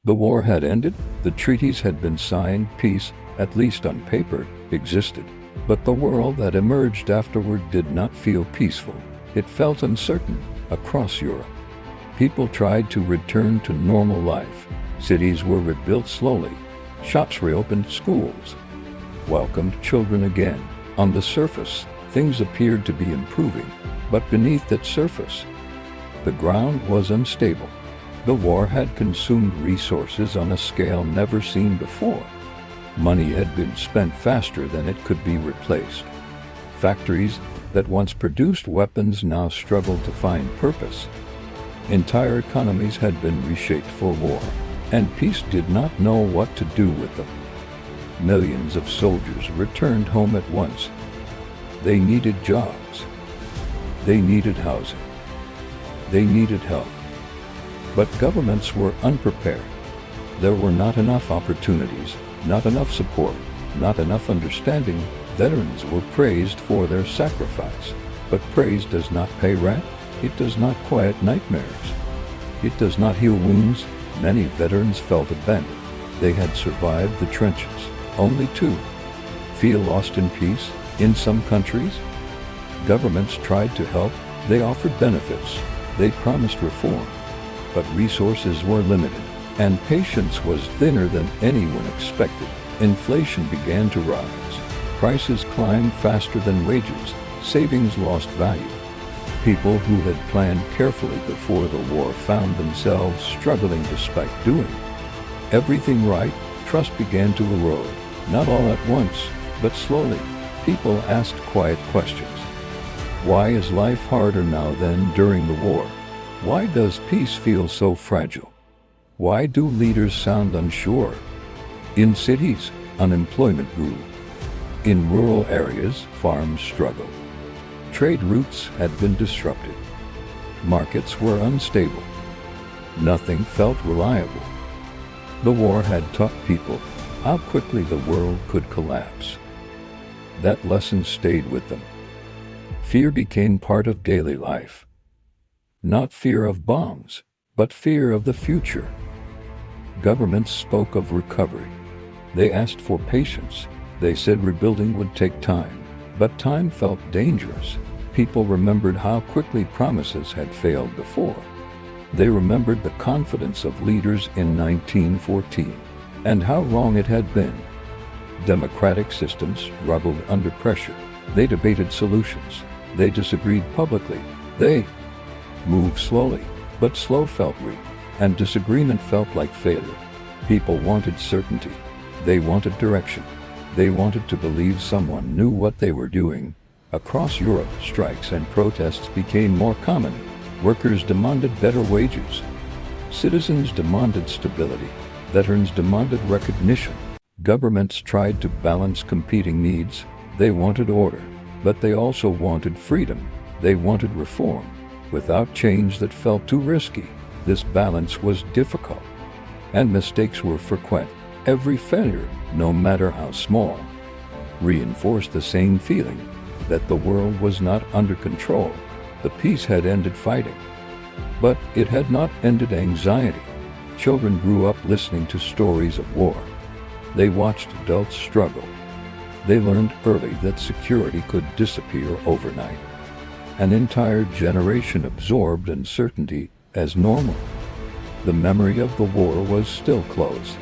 The war had ended, the treaties had been signed, peace, at least on paper, existed. But the world that emerged afterward did not feel peaceful. It felt uncertain across Europe. People tried to return to normal life. Cities were rebuilt slowly. Shops reopened, schools welcomed children again. On the surface, things appeared to be improving, but beneath that surface, the ground was unstable. The war had consumed resources on a scale never seen before. Money had been spent faster than it could be replaced. Factories that once produced weapons now struggled to find purpose. Entire economies had been reshaped for war, and peace did not know what to do with them. Millions of soldiers returned home at once. They needed jobs. They needed housing. They needed help. But governments were unprepared. There were not enough opportunities, not enough support, not enough understanding. Veterans were praised for their sacrifice. But praise does not pay rent. It does not quiet nightmares. It does not heal wounds. Many veterans felt abandoned. They had survived the trenches, only to feel lost in peace. In some countries, governments tried to help. They offered benefits. They promised reform. But resources were limited, and patience was thinner than anyone expected. Inflation began to rise. Prices climbed faster than wages. Savings lost value. People who had planned carefully before the war found themselves struggling despite doing everything right. Trust began to erode, not all at once, but slowly. People asked quiet questions. Why is life harder now than during the war? Why does peace feel so fragile? Why do leaders sound unsure? In cities, unemployment grew. In rural areas, farms struggled. Trade routes had been disrupted. Markets were unstable. Nothing felt reliable. The war had taught people how quickly the world could collapse. That lesson stayed with them. Fear became part of daily life. Not fear of bombs, but fear of the future. Governments spoke of recovery. They asked for patience. They said rebuilding would take time. But time felt dangerous. People remembered how quickly promises had failed before. They remembered the confidence of leaders in 1914 and how wrong it had been. Democratic systems struggled under pressure. They debated solutions. They disagreed publicly. They moved slowly, but slow felt weak, and disagreement felt like failure. People wanted certainty. They wanted direction. They wanted to believe someone knew what they were doing. Across Europe, strikes and protests became more common. Workers demanded better wages. Citizens demanded stability. Veterans demanded recognition. Governments tried to balance competing needs. They wanted order, but they also wanted freedom. They wanted reform, without change that felt too risky. This balance was difficult, and mistakes were frequent. Every failure, no matter how small, reinforced the same feeling that the world was not under control. The peace had ended fighting, but it had not ended anxiety. Children grew up listening to stories of war. They watched adults struggle. They learned early that security could disappear overnight. An entire generation absorbed uncertainty as normal. The memory of the war was still close.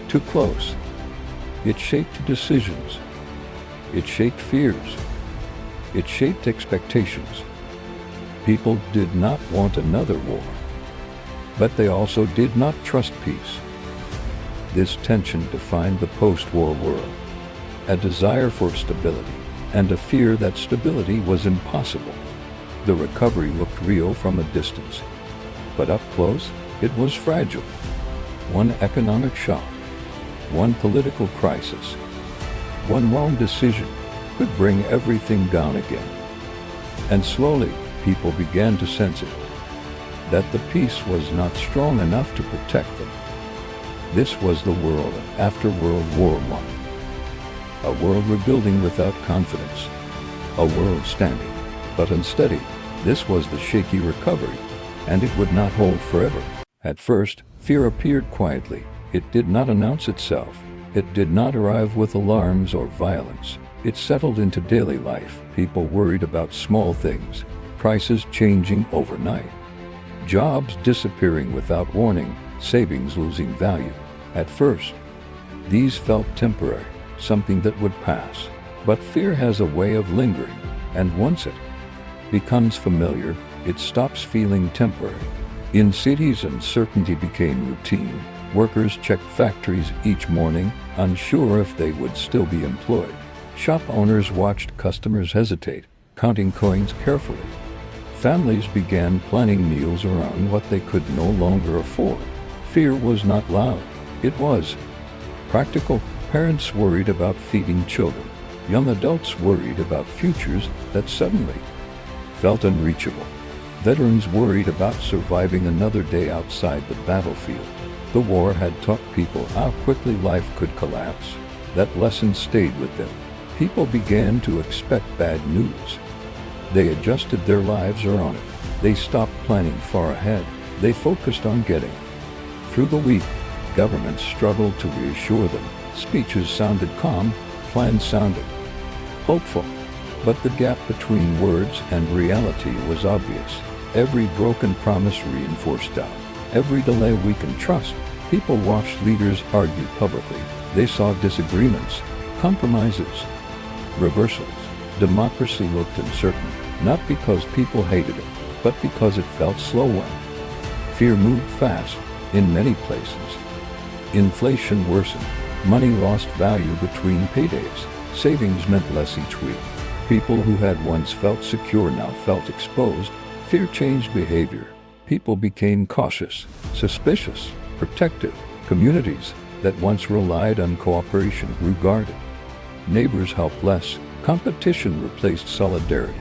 Too close. It shaped decisions. It shaped fears. It shaped expectations. People did not want another war, but they also did not trust peace. This tension defined the post-war world, a desire for stability and a fear that stability was impossible. The recovery looked real from a distance, but up close, it was fragile. One economic shock, one political crisis, one wrong decision could bring everything down again. And slowly, people began to sense it, that the peace was not strong enough to protect them. This was the world after World War I. A world rebuilding without confidence. A world standing, but unsteady. This was the shaky recovery, and it would not hold forever. At first, Fear appeared quietly. It did not announce itself. It did not arrive with alarms or violence. It settled into daily life. People worried about small things, prices changing overnight, jobs disappearing without warning, savings losing value. At first, these felt temporary, something that would pass. But fear has a way of lingering, and once it becomes familiar, it stops feeling temporary. In cities, uncertainty became routine. Workers checked factories each morning, unsure if they would still be employed. Shop owners watched customers hesitate, counting coins carefully. Families began planning meals around what they could no longer afford. Fear was not loud. It was practical. Parents worried about feeding children. Young adults worried about futures that suddenly felt unreachable. Veterans worried about surviving another day outside the battlefield. The war had taught people how quickly life could collapse. That lesson stayed with them. People began to expect bad news. They adjusted their lives around it. They stopped planning far ahead. They focused on getting through the week. Governments struggled to reassure them. Speeches sounded calm, plans sounded hopeful. But the gap between words and reality was obvious. Every broken promise reinforced doubt. Every delay weakened trust. People watched leaders argue publicly. They saw disagreements, compromises, reversals. Democracy looked uncertain, not because people hated it, but because it felt slow. When fear moved fast in many places, inflation worsened. Money lost value between paydays. Savings meant less each week. People who had once felt secure now felt exposed. Fear changed behavior. People became cautious, suspicious, protective. Communities that once relied on cooperation grew guarded. Neighbors helped less. Competition replaced solidarity.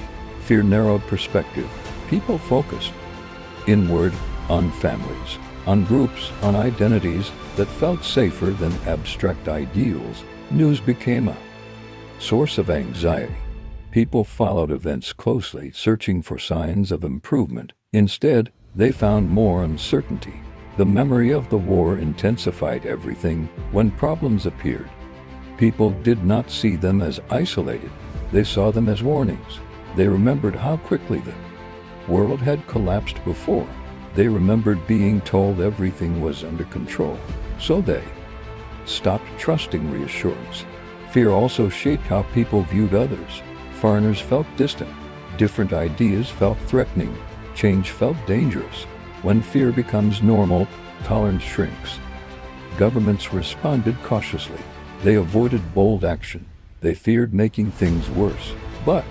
Fear narrowed perspective. People focused inward, on families, on groups, on identities that felt safer than abstract ideals. News became a source of anxiety. People followed events closely, searching for signs of improvement. Instead, they found more uncertainty. The memory of the war intensified everything. When problems appeared, people did not see them as isolated. They saw them as warnings. They remembered how quickly the world had collapsed before. They remembered being told everything was under control. So they stopped trusting reassurance. Fear also shaped how people viewed others. Foreigners felt distant. Different ideas felt threatening. Change felt dangerous. When fear becomes normal, tolerance shrinks. Governments responded cautiously. They avoided bold action. They feared making things worse. But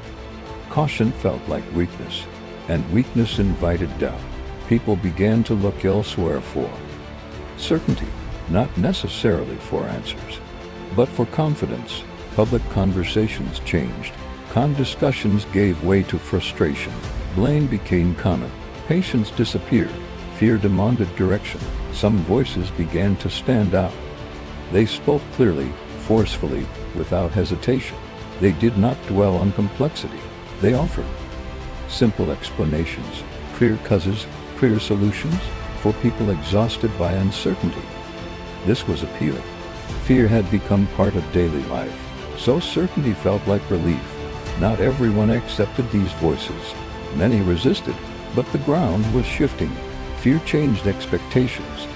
caution felt like weakness, and weakness invited doubt. People began to look elsewhere for certainty, not necessarily for answers, but for confidence. Public conversations changed. Discussions gave way to frustration. Blame became common. Patience disappeared. Fear demanded direction. Some voices began to stand out. They spoke clearly, forcefully, without hesitation. They did not dwell on complexity. They offered simple explanations, clear causes, clear solutions for people exhausted by uncertainty. This was appealing. Fear had become part of daily life, so certainty felt like relief. Not everyone accepted these voices. Many resisted, but the ground was shifting. Fear changed expectations.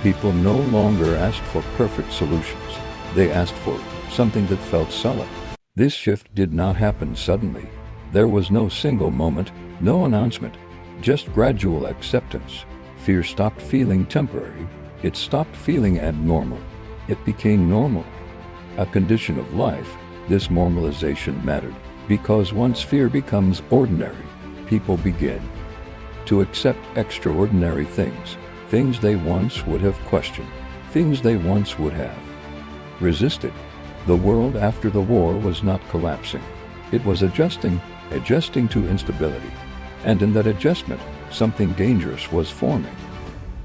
People no longer asked for perfect solutions. They asked for something that felt solid. This shift did not happen suddenly. There was no single moment, no announcement, just gradual acceptance. Fear stopped feeling temporary. It stopped feeling abnormal. It became normal, a condition of life. This normalization mattered, because once fear becomes ordinary, people begin to accept extraordinary things, things they once would have questioned, things they once would have resisted. The world after the war was not collapsing. It was adjusting to instability. And in that adjustment, something dangerous was forming.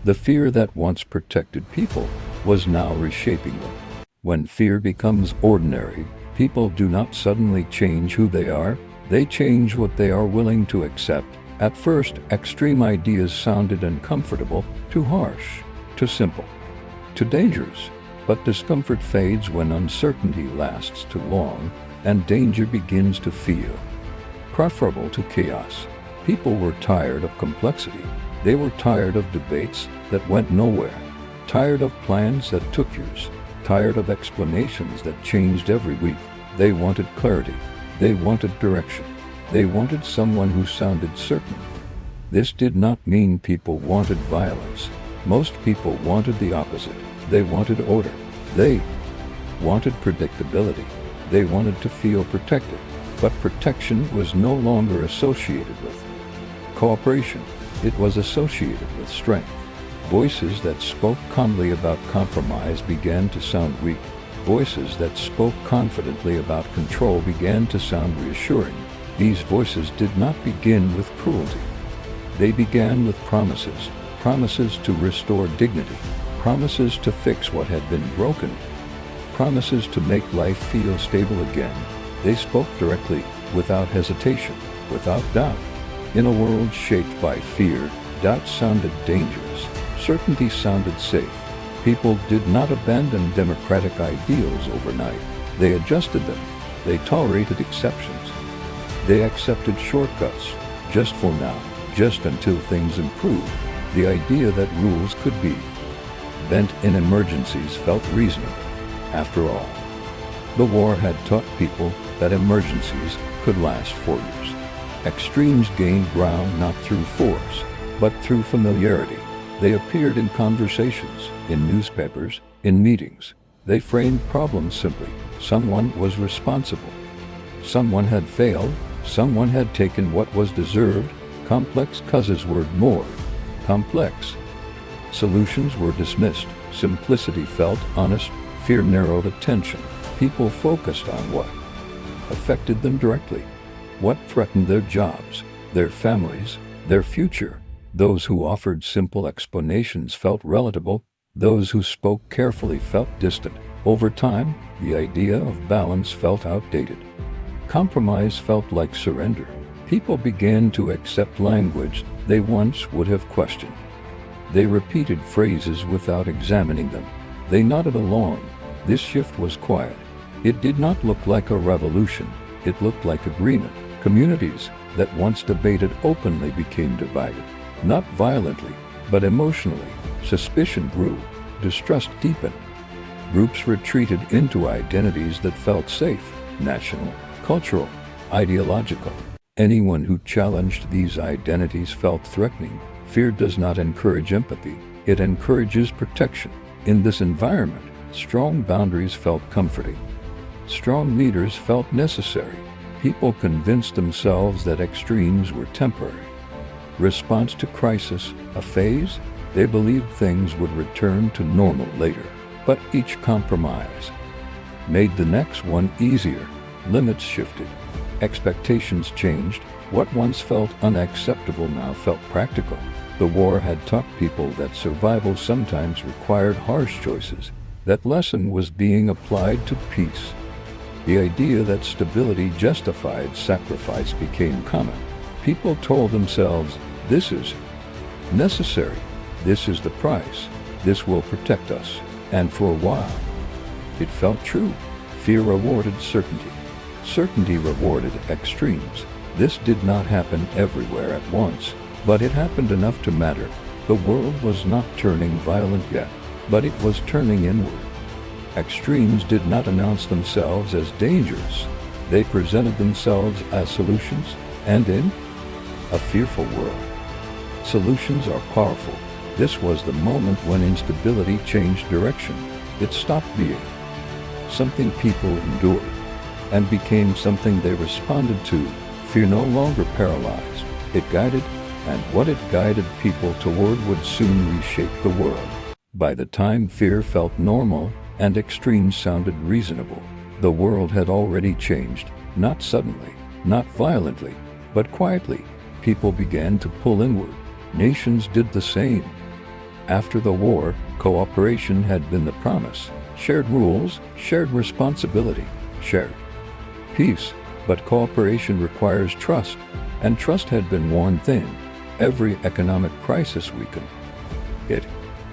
The fear that once protected people was now reshaping them. When fear becomes ordinary, people do not suddenly change who they are. They change what they are willing to accept. At first, extreme ideas sounded uncomfortable, too harsh, Too simple. Too dangerous. But discomfort fades when uncertainty lasts too long and danger begins to feel preferable to chaos. People were tired of complexity. They were tired of debates that went nowhere. Tired of plans that took years. Tired of explanations that changed every week. They wanted clarity. They wanted direction. They wanted someone who sounded certain. This did not mean people wanted violence. Most people wanted the opposite. They wanted order. They wanted predictability. They wanted to feel protected. But protection was no longer associated with cooperation. It was associated with strength. Voices that spoke calmly about compromise began to sound weak. Voices that spoke confidently about control began to sound reassuring. These voices did not begin with cruelty. They began with promises. Promises to restore dignity. Promises to fix what had been broken. Promises to make life feel stable again. They spoke directly, without hesitation, without doubt. In a world shaped by fear, doubt sounded dangerous. Certainty sounded safe. People did not abandon democratic ideals overnight. They adjusted them. They tolerated exceptions. They accepted shortcuts, just for now, just until things improved. The idea that rules could be bent in emergencies felt reasonable. After all, the war had taught people that emergencies could last for years. Extremes gained ground not through force, but through familiarity. They appeared in conversations, in newspapers, in meetings. They framed problems simply. Someone was responsible. Someone had failed. Someone had taken what was deserved. Complex causes were ignored. Complex solutions were dismissed. Simplicity felt honest. Fear narrowed attention. People focused on what affected them directly, what threatened their jobs, their families, their future. Those who offered simple explanations felt relatable. Those who spoke carefully felt distant. Over time, the idea of balance felt outdated. Compromise felt like surrender. People began to accept language they once would have questioned. They repeated phrases without examining them. They nodded along. This shift was quiet. It did not look like a revolution. It looked like agreement. Communities that once debated openly became divided. Not violently, but emotionally. Suspicion grew. Distrust deepened. Groups retreated into identities that felt safe, national, cultural, ideological. Anyone who challenged these identities felt threatening. Fear does not encourage empathy. It encourages protection. In this environment, strong boundaries felt comforting. Strong leaders felt necessary. People convinced themselves that extremes were temporary. Response to crisis, a phase? They believed things would return to normal later. But each compromise made the next one easier. Limits shifted. Expectations changed. What once felt unacceptable now felt practical. The war had taught people that survival sometimes required harsh choices. That lesson was being applied to peace. The idea that stability justified sacrifice became common. People told themselves, this is necessary. This is the price. This will protect us. And for a while, it felt true. Fear rewarded certainty. Certainty rewarded extremes. This did not happen everywhere at once, but it happened enough to matter. The world was not turning violent yet, but it was turning inward. Extremes did not announce themselves as dangers. They presented themselves as solutions, and in a fearful world, solutions are powerful. This was the moment when instability changed direction. It stopped being something people endured and became something they responded to. Fear no longer paralyzed. It guided, and what it guided people toward would soon reshape the world. By the time fear felt normal and extremes sounded reasonable, the world had already changed. Not suddenly, not violently, but quietly. People began to pull inward. Nations did the same. After the war, cooperation had been the promise. Shared rules, shared responsibility, shared peace. But cooperation requires trust, and trust had been worn thin. Every economic crisis weakened it.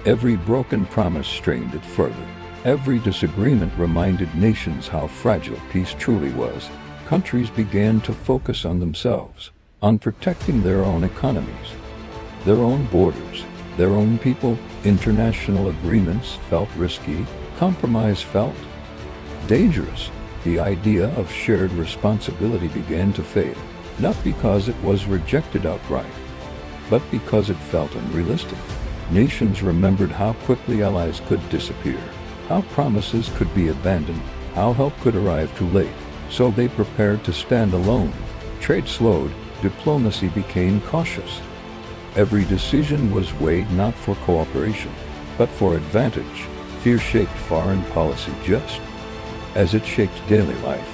Every broken promise strained it further. Every disagreement reminded nations how fragile peace truly was. Countries began to focus on themselves, on protecting their own economies, their own borders, their own people. International agreements felt risky. Compromise felt dangerous. The idea of shared responsibility began to fade, not because it was rejected outright, but because it felt unrealistic. Nations remembered how quickly allies could disappear, how promises could be abandoned, how help could arrive too late. So they prepared to stand alone. Trade slowed, diplomacy became cautious. Every decision was weighed not for cooperation, but for advantage. Fear shaped foreign policy just as it shaped daily life.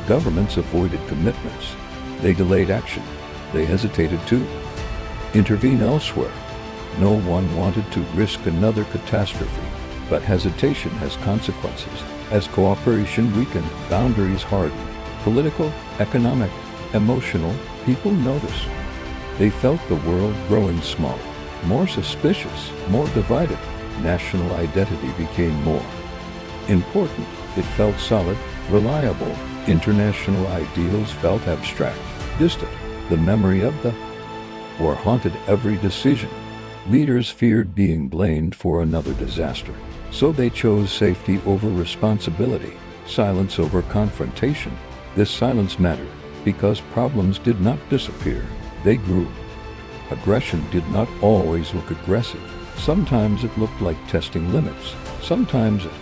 Governments avoided commitments. They delayed action. They hesitated to intervene elsewhere. No one wanted to risk another catastrophe, but hesitation has consequences. As cooperation weakened, boundaries hardened. Political, economic, emotional, people noticed. They felt the world growing smaller, more suspicious, more divided. National identity became more important. It felt solid, reliable. International ideals felt abstract, distant. The memory of the war haunted every decision. Leaders feared being blamed for another disaster, so they chose safety over responsibility, silence over confrontation. This silence mattered because problems did not disappear, they grew. Aggression did not always look aggressive. Sometimes it looked like testing limits. Sometimes it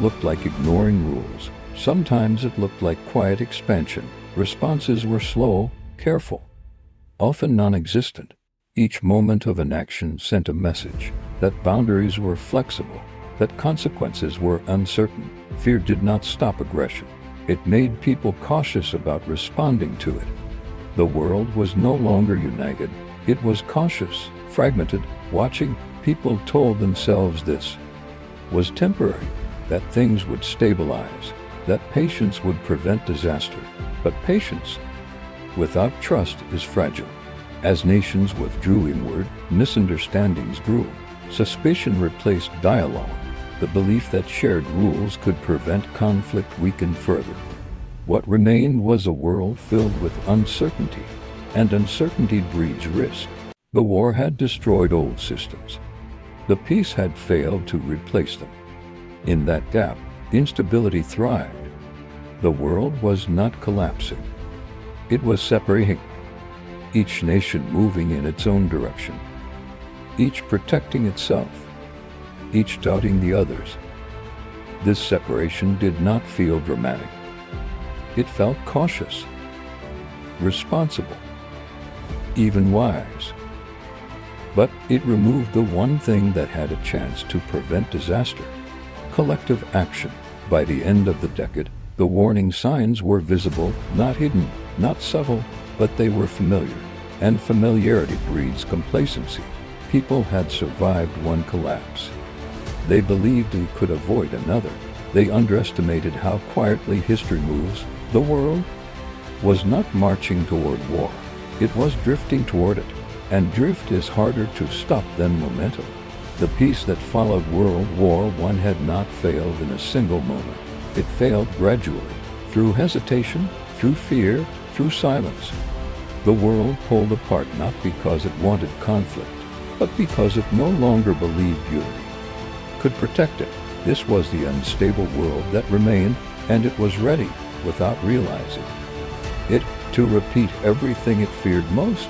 looked like ignoring rules. Sometimes it looked like quiet expansion. Responses were slow, careful, often non-existent. Each moment of inaction sent a message that boundaries were flexible, that consequences were uncertain. Fear did not stop aggression. It made people cautious about responding to it. The world was no longer united. It was cautious, fragmented. Watching, people told themselves this was temporary, that things would stabilize, that patience would prevent disaster. But patience without trust is fragile. As nations withdrew inward, misunderstandings grew. Suspicion replaced dialogue. The belief that shared rules could prevent conflict weakened further. What remained was a world filled with uncertainty, and uncertainty breeds risk. The war had destroyed old systems. The peace had failed to replace them. In that gap, instability thrived. The world was not collapsing. It was separating. Each nation moving in its own direction. Each protecting itself. Each doubting the others. This separation did not feel dramatic. It felt cautious, responsible, even wise. But it removed the one thing that had a chance to prevent disaster: collective action. By the end of the decade, the warning signs were visible, not hidden, not subtle, but they were familiar. And familiarity breeds complacency. People had survived one collapse. They believed they could avoid another. They underestimated how quietly history moves. The world was not marching toward war. It was drifting toward it. And drift is harder to stop than momentum. The peace that followed World War I had not failed in a single moment. It failed gradually, through hesitation, through fear, through silence. The world pulled apart not because it wanted conflict, but because it no longer believed unity could protect it. This was the unstable world that remained, and it was ready, without realizing it, to repeat everything it feared most.